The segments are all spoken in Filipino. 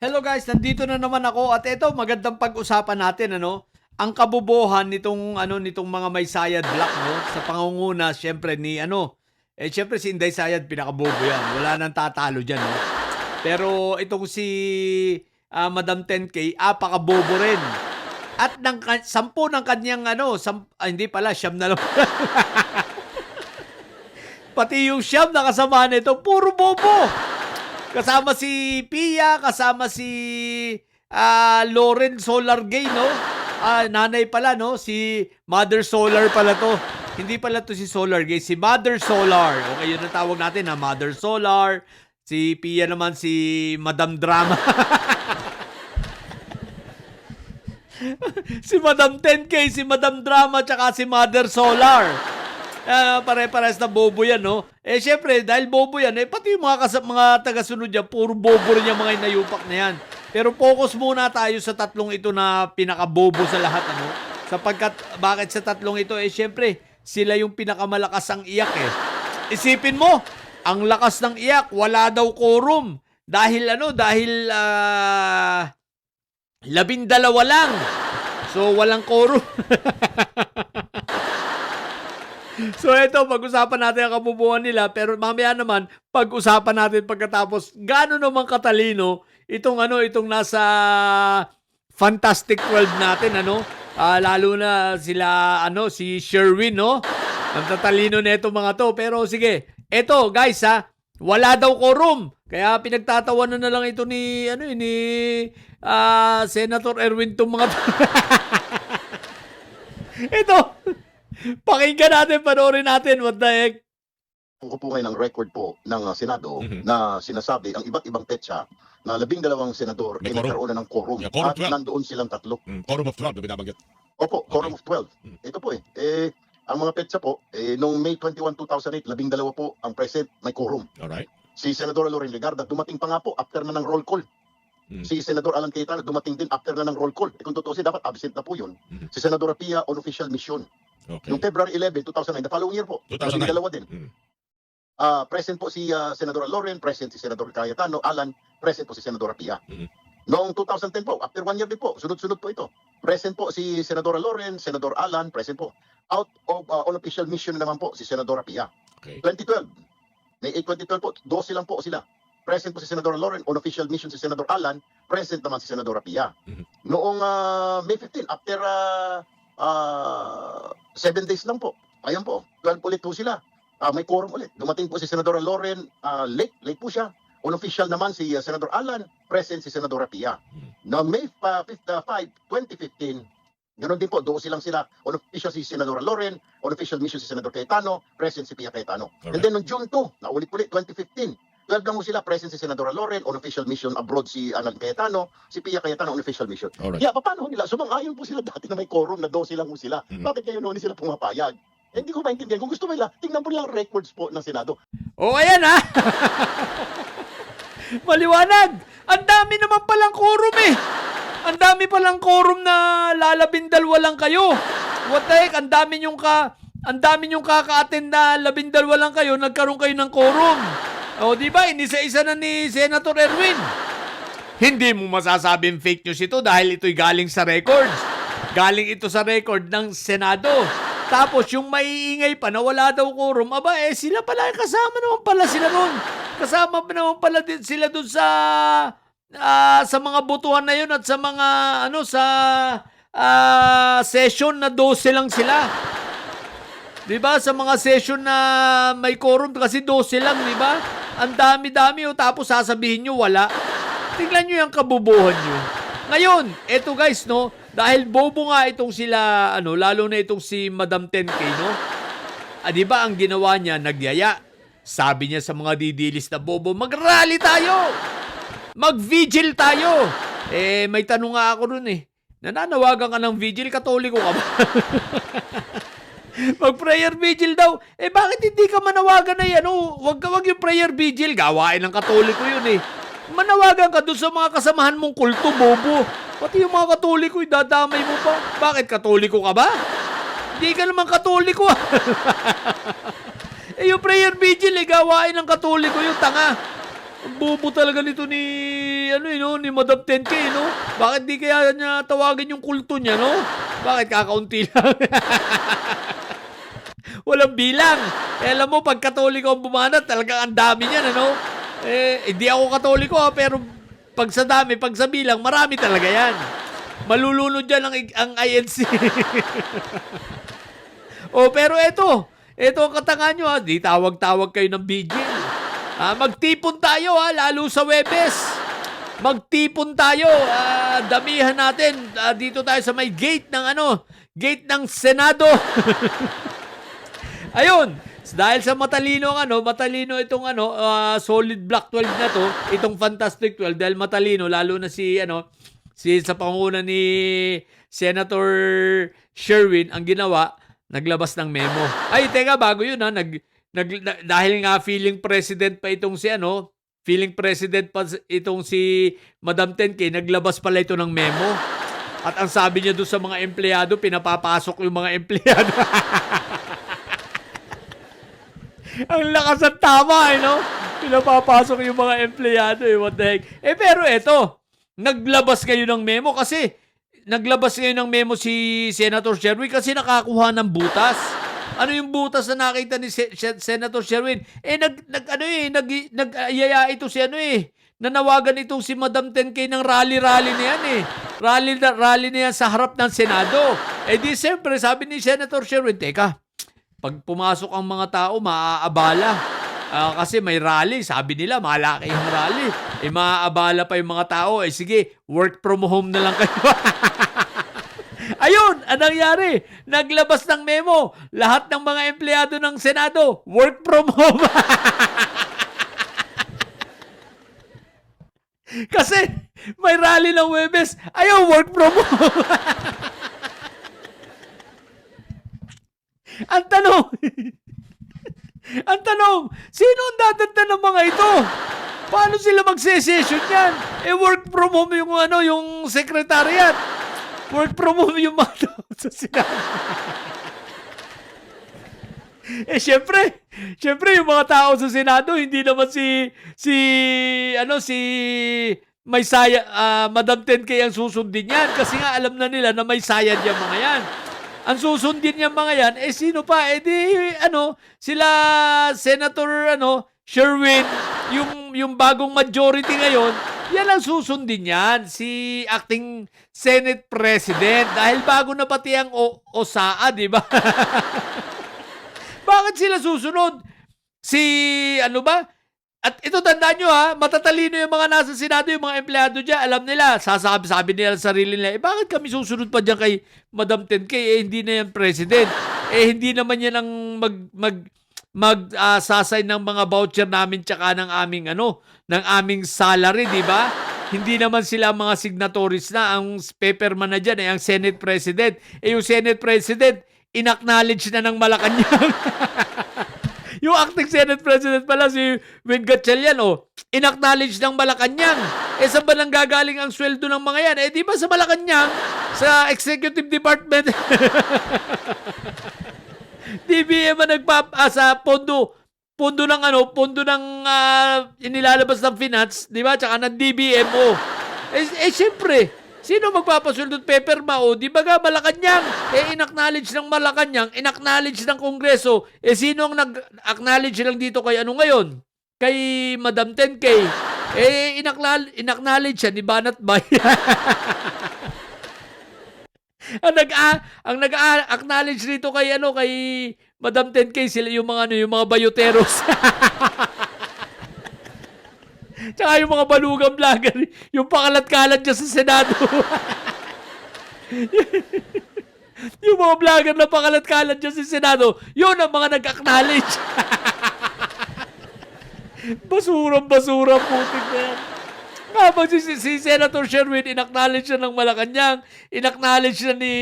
Hello guys, nandito na naman ako at ito magandang pag-usapan natin ang kabobohan nitong mga may sayad black sa pangunguna syempre ni syempre si Inday Sayad pinakabobo yan. Wala nang tatalo diyan Pero itong si Madam 10K apakabobo rin. At ng 10 ng kanyang hindi pala siyam na lang. Pati yung siyam na kasama nito puro bobo. Kasama si Pia, kasama si Lauren Solargay, nanay pala, si Mother Solar pala to. Hindi pala to si Solargay, si Mother Solar. Okay, yun ang tawag natin, Mother Solar. Si Pia naman, si Madam Drama. Si Madam 10K, si Madam Drama, tsaka si Mother Solar. Pare-pares na bobo yan, syempre, dahil bobo yan, pati yung mga taga-sunod yan, puro bobo rin yung mga inayupak na yan. Pero focus muna tayo sa tatlong ito na pinaka-bobo sa lahat, Sapagkat, bakit sa tatlong ito? Syempre, sila yung pinakamalakas ang iyak, Isipin mo, ang lakas ng iyak, wala daw quorum. Dahil 12 lang. So, walang quorum. So ito, pag-usapan natin ang kabubuhan nila, pero mamaya naman, pag-usapan natin pagkatapos, gaano naman katalino itong nasa Fantastic World natin, lalo na sila, si Sherwin, ang tatalino na itong mga to. Pero sige, eto guys wala daw quorum. Kaya pinagtatawanan na lang ito ni Senator Erwin itong mga to. Ito, pakinggan natin, panoorin natin, what the heck. Ko po ngayon ang record po ng Senado na sinasabi ang iba't ibang petsa na 12 senador ay nagkaroon na ng quorum at nandoon silang tatlo. Quorum of 12 na binabanggit. Opo, quorum of 12. Ito po ang mga petsa po, noong May 21, 2008, 12 po ang present may quorum. Alright. Si Senador Loren Legarda dumating pa nga po after na ng roll call. Si Senador Alan Cayetano dumating din after na ng roll call. Kung totoo dapat absent na po yun. Si Senador Pia on official mission. Okay. Noong February 11, 2009, the following year po, 2009. dalawa din. Present po si Senador Loren, present si Senador Cayetano, Alan, present po si Senador Pia. Noong 2010 po, after 1 year din po, sunod-sunod po ito. Present po si Senador Loren, Senador Alan, present po. Out of on official mission naman po si Senador Pia. Okay. 2012, May 8, 2012 po, 12 lang po sila. Present po si Senador Loren, on official mission si Senador Alan, present naman si Senador Pia. Noong May 15, after 7 days lang po, ayan po, 12 ulit po sila. May quorum ulit. Dumating po si Senador Loren, late po siya. On official naman si Senador Alan, present si Senador Pia. Noong May 5, 2015, ganoon din po, 12 lang sila. On official si Senador Loren, on official mission si Senador Cayetano, present si Pia Cayetano. Alright. And then noong June 2, naulit-ulit, 2015, 12 lang mo sila, present si Senador Loren, on official mission abroad si Alan Cayetano, si Pia Cayetano, on official mission. Alright. Yeah, paano nila? Sumang-ayon po sila dati na may quorum na 12 lang mo sila. Bakit kayo noon sila pumapayag? Hindi ko maintindihan. Kung gusto nila, tingnan mo lang records po ng Senado. Ayan Maliwanag. Ang dami naman palang quorum Ang dami palang quorum na lalabindalwa lang kayo. What the heck? Ang dami nyong kaka-attend na 12 lang kayo, nagkaroon kayo ng quorum. O, di ba? Inisa-isa na ni Senator Erwin. Hindi mo masasabing fake news ito dahil ito'y galing sa records. Galing ito sa record ng Senado. Tapos yung maiingay pa na wala daw quorum, sila pala, kasama naman pala sila ron. Kasama pa naman pala din sila dun sa mga botohan na yun at sa mga session na 12 lang sila. 'Di ba? Sa mga session na may quorum kasi 12 lang, 'di ba? Ang dami-dami tapos sasabihin niyo wala. Tingnan niyo yung kabubuhan niyo. Ngayon, eto guys, dahil bobo nga itong sila, lalo na itong si Madam 10K, 'di ba ang ginawa niya, nagyaya. Sabi niya sa mga didilis na bobo, mag-rally tayo! Mag-vigil tayo! May tanong nga ako dun nananawagan ka ng vigil, Katoliko ka ba? Mag-prayer vigil daw. Bakit hindi ka manawagan na yan? Wag yung prayer vigil. Gawain ng Katoliko yun Manawagan ka dun sa mga kasamahan mong kulto, bobo. Pati yung mga Katoliko, dadamay mo pa. Bakit Katoliko ka ba? Hindi ka naman Katoliko Yung prayer vigil gawain ng Katoliko yung tanga. Ang bobo talaga nito ni ni Madam 10K, no? Bakit di kaya niya tawagin yung kulto niya, no? Bakit kakaunti lang? Walang bilang. Alam mo, pag Katoliko ang bumanat, talagang ang dami niyan, ano? Hindi ako Katoliko, pero pag sa dami, pag sa bilang, marami talaga yan. Malulunod dyan ang INC. Pero eto ang katangahan nyo, di tawag-tawag kayo ng vigil. Magtipon tayo, lalo sa Webes. Magtipon tayo, damihan natin. Dito tayo sa may gate ng Senado. Ayun, dahil sa matalino itong solid Black 12 na to, itong Fantastic 12, dahil matalino, lalo na si sa panguna ni Senator Sherwin, ang ginawa, naglabas ng memo. Ay, teka, bago yun dahil nga feeling president pa itong si Madam 10K, naglabas pala ito ng memo. At ang sabi niya doon sa mga empleyado, pinapapasok yung mga empleyado. Ang lakas at tama, pinapapasok yung mga empleyado, what the heck. Pero eto, naglabas kayo ng memo kasi si Senator Sherwin kasi nakakuha ng butas. Ano yung butas na nakita ni Senator Sherwin? Nag-ayaya ito nanawagan itong si Madam 10K ng rally na yan Rally na yan sa harap ng Senado. Di siyempre, sabi ni Senator Sherwin, teka, pag pumasok ang mga tao, maaabala. Kasi may rally, sabi nila, malaki yung rally. Maaabala pa yung mga tao. Sige, work from home na lang kayo. Ayun, anong nangyari? Naglabas ng memo. Lahat ng mga empleyado ng Senado, work from home. Kasi may rally ng Webes, ayaw work from home. Ang tanong, sino ang dadagdan ng mga ito? Paano sila magse-session yan? Work from home yung secretariat. Work from home yung mga tao sa Senado. Syempre yung mga tao sa Senado, hindi naman si may saya, Madam 10K ang susundin yan. Kasi nga alam na nila na may sayad yung mga yan. Ang susundin niya mga yan, sino pa? Sila Senator Sherwin, yung bagong majority ngayon, yan ang susundin yan, si acting Senate President. Dahil bago na pati ang OSAA, di ba? Bakit sila susunod? At ito tandaan nyo matatalino yung mga nasa Senado, yung mga empleyado dyan, alam nila, sabi nila sa sarili nila, bakit kami susunod pa dyan kay Madam 10K? Hindi na yan president. Hindi naman yan ang sasay ng mga voucher namin tsaka ng aming salary, di ba? Hindi naman sila mga signatories na. Ang paperman na dyan ang Senate President. Yung Senate President, inacknowledge na ng Malacanang. Yung acting Senate President pala, si Win Gatchalian, inacknowledge ng Malacanang. Saan ba nang gagaling ang sweldo ng mga yan? Di ba sa Malacanang, sa Executive Department, DBM sa pondo ng inilalabas ng finance, di ba? Tsaka ng DBMO. Siyempre, sino magpapasuldot paperma? Di ba Malacanang? Inacknowledge ng Malacanang, inacknowledge ng Kongreso. Sino ang nag-acknowledge lang dito kay ngayon? Kay Madam 10K. Inacknowledge siya ni Banat Bay. ang nag-acknowledge dito kay Madam 10K, sila yung mga bayoteros. Tsaka yung mga balugang vlogger, yung pakalat-kalat dyan sa Senado. Yung mga vlogger na pakalat-kalat dyan sa Senado, yun ang mga nag-acknowledge. Basura, putik na yan. Habang si Senator Sherwin, inacknowledge na ng Malacanang, inacknowledge na ni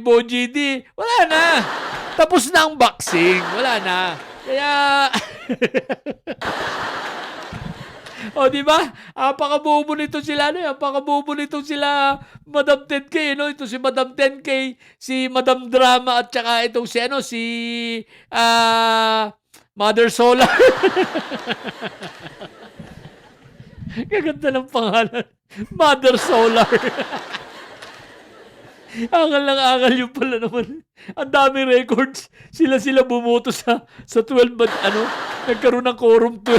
Bo GD, wala na. Tapos na ang boxing. Wala na. Kaya... di ba? Apakabobo nito sila, apakabobo nito sila Madam 10K, Ito si Madam 10K, si Madam Drama, at saka itong si Mother Solar. Kaganda ng pangalan. Mother Solar. Angal ng angal yung pala naman. Ang dami records. Sila bumoto sa 12 but nagkaroon ng quorum 12.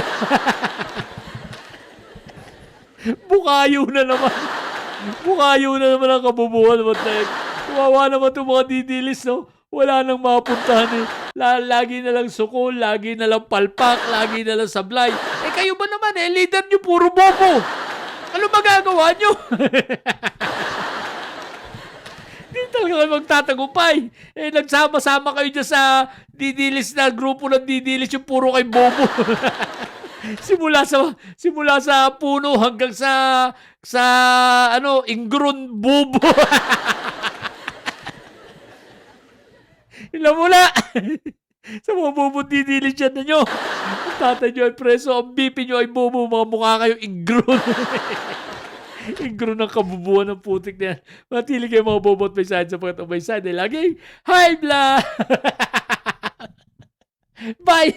Bukayo na naman. Bukayo na naman ang kabubuhan. Kawawa naman itong mga didilis, no? Wala nang mapuntahan eh. Lagi na lang sukol, lagi na lang palpak, lagi na lang sablay. Eh kayo ba naman eh, leader nyo puro bobo. Ano magagawa nyo? Hindi talaga kayo magtatagumpay. Eh, nagsama-sama kayo dyan sa didilis na grupo ng didilis yung puro kay bobo. simula sa puno hanggang sa ingron bobo. Ilan mula. Sa mga bobo didilis dyan na nyo. Ang tatay nyo ay preso, ang BP nyo ay bobo, mga mukha kayo ingron. Ingro ng kabubuan ng putik na yan. Matili kayo mga bobo at may side sa pagkat may side. Lagi, hi, blah! Bye!